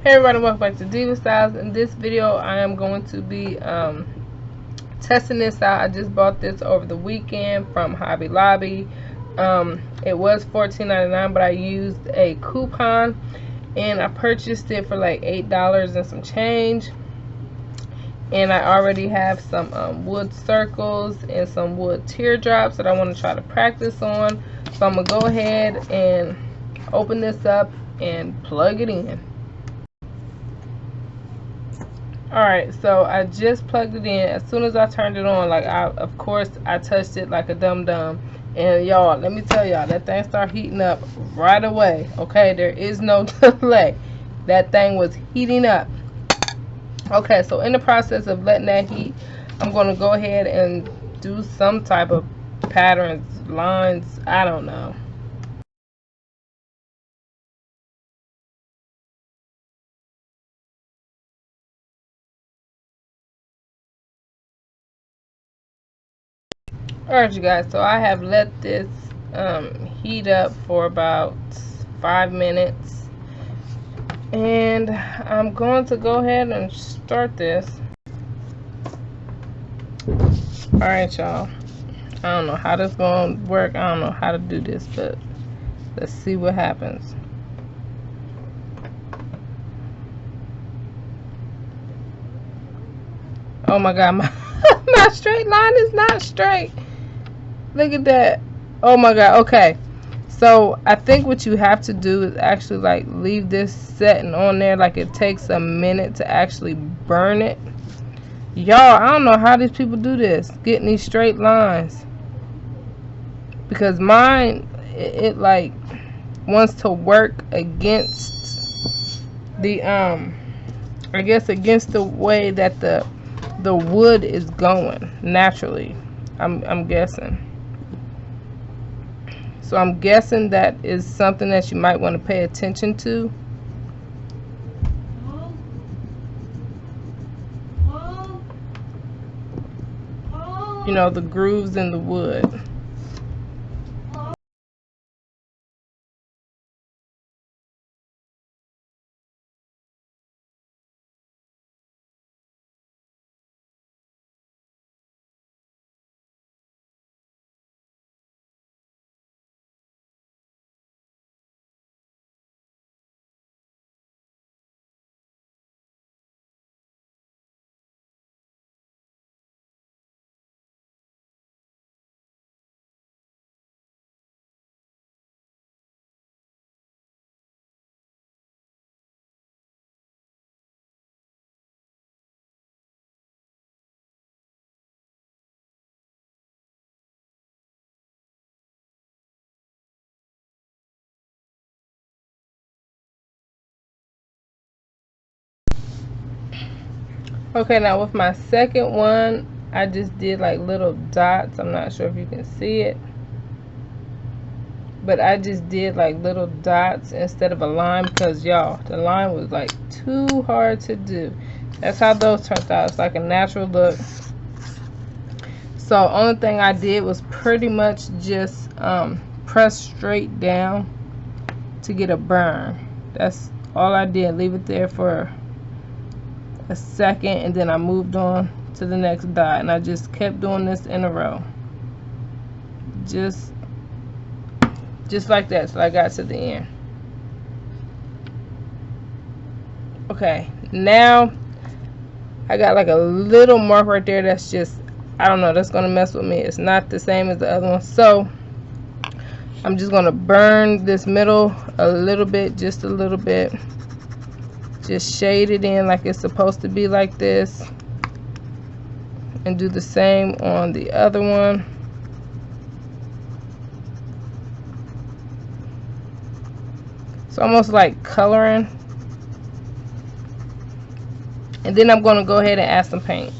Hey everybody, welcome back to Diva Styles. In this video, I am going to be testing this out. I just bought this over the weekend from Hobby Lobby. It was $14.99, but I used a coupon and I purchased it for like $8 and some change. And I already have some wood circles and some wood teardrops that I want to try to practice on. So I'm going to go ahead and open this up and plug it in. Alright, so I just plugged it in. As soon as I turned it on, of course I touched it like a dum-dum. And y'all, let me tell y'all, that thing started heating up right away. Okay, there is no delay. That thing was heating up. Okay, so in the process of letting that heat, I'm going to go ahead and do some type of patterns, lines, I don't know. Alright you guys, so I have let this heat up for about 5 minutes, and I'm going to go ahead and start this. Alright y'all, I don't know how this is going to work. I don't know how to do this, but let's see what happens. Oh my god, my straight line is not straight. Look at that. Oh my god. Okay, so I think what you have to do is actually like leave this setting on there. Like it takes a minute to actually burn it. Y'all, I don't know how these people do this, getting these straight lines, because mine it like wants to work against the I guess against the way that the wood is going naturally. I'm guessing. So I'm guessing that is something that you might want to pay attention to. You know, the grooves in the wood. Okay, now with my second one, I just did like little dots. I'm not sure if you can see it, but I just did like little dots instead of a line, because y'all, the line was like too hard to do. That's how those turned out. It's like a natural look. So only thing I did was pretty much just press straight down to get a burn. That's all I did. Leave it there for a second, and then I moved on to the next dot, and I just kept doing this in a row, just like that, so I got to the end. Okay, now I got like a little mark right there that's just, I don't know, that's gonna mess with me. It's not the same as the other one, so I'm just gonna burn this middle a little bit, just a little bit. Just shade it in like it's supposed to be, like this, and do the same on the other one. It's almost like coloring. And then I'm going to go ahead and add some paint.